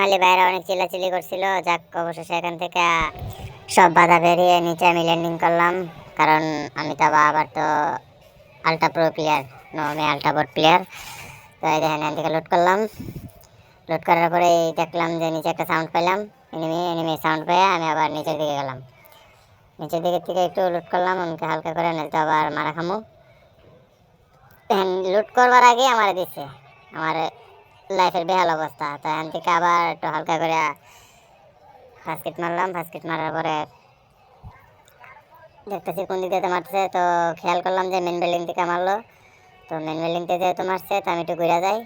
বাঙালি ভাইরা অনেক চিল্লাচিল্লি করছিল। যাক, অবশেষে এখান থেকে সব বাধা পেরিয়ে নিচে আমি ল্যান্ডিং করলাম। কারণ আমি তো আবার তো আল্ট্রা প্রো প্লেয়ার, নো আমি আল্ট্রা বোট প্লেয়ার। তো এই দেখেন এখান থেকে লুট করলাম। লুট করার পরে দেখলাম যে নিচে একটা সাউন্ড পেলাম, এনিমি এনিমি সাউন্ড পেয়ে আমি আবার নিচের দিকে গেলাম। নিচের দিকে থেকে একটু লুট করলাম, আমাকে হালকা করে, নয়তো আবার মারা খামু। লুট করবার আগে আমার দিচ্ছে আমার লাইফের বেহাল অবস্থা। তো এখান থেকে আবার একটু হালকা করে ফার্স্ট কিট মারলাম। ফার্স্ট কিট মারার পরে দেখতেছি কোন দিক দিয়ে মারছে, তো খেয়াল করলাম যে মেন বিল্ডিং থেকে মারলো। তো মেন বিল্ডিং থেকে যেহেতু মারছে, তো আমি একটু ঘুরে যাই।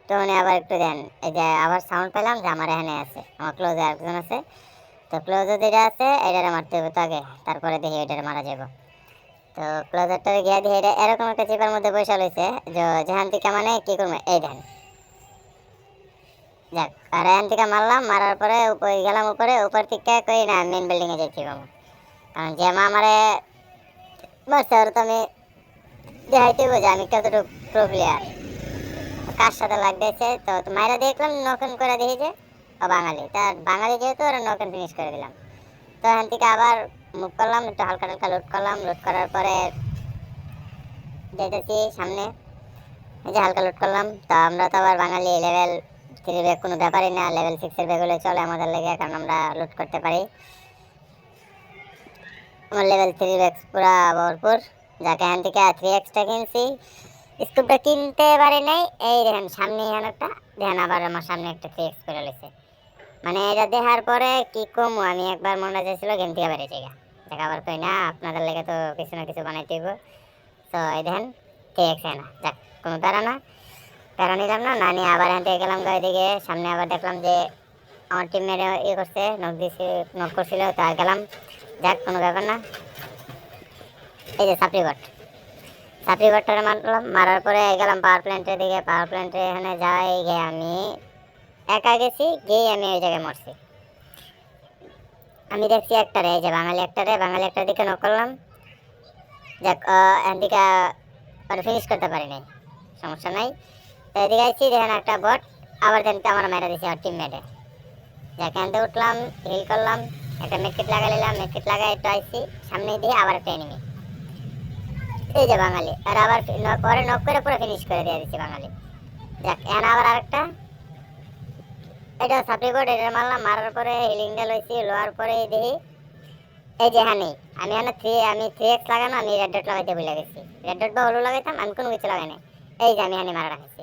তো উনি আবার একটু দেন, এই যে আবার সাউন্ড পেলাম যে আমার এখানে আছে, আমার ক্লোজে একজন আছে। তো ক্লোজে যেটা আছে এটারে মারতে হবে তো আগে, তারপরে দেখি এটারে মারা যাবো। তো ক্লোজারটারে গিয়ে দিয়ে এটা এরকম একটা চিপার মধ্যে বসে রয়েছে, যেখান থেকে মানে কি করবো এই দেন। যাক, আর এখান থেকে মারলাম, মারার পরে উপরে গেলাম, উপর থেকে কই না মেন বিল্ডিং এ যাচ্ছি বাবা। কারণ যে মা আমারে মারছে আর তো আমি দেখাইতে যে আমি কতটুকু প্রো প্লেয়ার, কার সাথে লাগতেছে। তো মায়েরা দেখলাম নকন করে দেখি যে ও বাঙালি, তার বাঙালি যেহেতু ওরা নকন ফিনিশ করে দিলাম। তো এখান থেকে আবার মুভ করলাম, একটু হালকা হালকা লুট করলাম। লুট করার পরে যেতেছি সামনে, এই যে হালকা লুট করলাম। তো আমরা তো আবার বাঙালি, লেভেল 3 ব্যাগ কোনো ব্যাপারই না, লেভেল 6 এর ব্যাগ হলে চলে আমাদের লেগে, কারণ আমরা লুট করতে পারি। আমার লেভেল 3 ব্যাগ পুরা ভরপুর। যাকে এখান থেকে 3x কিনছি, স্কুপটা কিনতে পারি নাই। এই দেখেন সামনে এখানে একটা দেখেন, আবার আমার সামনে একটা 3x করে লেছে। মানে এটা দেখার পরে কি কম, আমি একবার মনে চাইছিল গেম থেকে বেরিয়ে যাই, দেখাবার কই না আপনাদের লেগে তো কিছু না কিছু বানাইতে হইব। তো এই দেখেন 3x না, যাক কোনো প্যারা না, প্যারা নিলাম না, না নিয়ে আবার এখান থেকে গেলাম এদিকে। সামনে আবার দেখলাম যে আমার টিমমেট ইয়ে করছে, নক করছিল, তো আর গেলাম। যাক কোনো ব্যাপার না। এই যে সাপ্রি বটটারে মারলাম, মারার পরে গেলাম পাওয়ার প্ল্যান্টের দিকে। পাওয়ার প্ল্যান্টে এখানে যাই গিয়ে আমি একা গেছি, গিয়ে আমি ওই জায়গায় মরছি। আমি দেখছি একটারে, এই যে বাঙালি একটার দিকে নক করলাম। যাক এখান থেকে ফিনিশ করতে পারি নাই, সমস্যা নাই। তো এদিকে আইছি, দেখেন একটা বট আবার দেখতে আমার মেরে দিয়েছে আমার টিমমেটে। যাক এখান থেকে উঠলাম, হিল করলাম, একটা মেডকিট লাগাই নিলাম। মেডকিট লাগাই একটু আইছি সামনে দিয়ে, আবার একটা এনিমি, এই যে বাঙালি, আর আবার পরে নক করে পুরো ফিনিশ করে দিয়ে দিচ্ছি বাঙালি। যাক এখানে আবার আরেকটা, এটা সাপ্লি বোর্ড, এটা মারলাম। মারার পরে হিলিং ডেল হয়েছি, লোয়ার পরে দেখি এই যে এখানে আমি 3x লাগানো, আমি রেড ডট লাগাইতে ভুলে গেছি। রেড ডট বা হলু লাগাইতাম, আমি কোনো কিছু লাগাই নাই। এই যে আমি এখানে মারা রাখছি।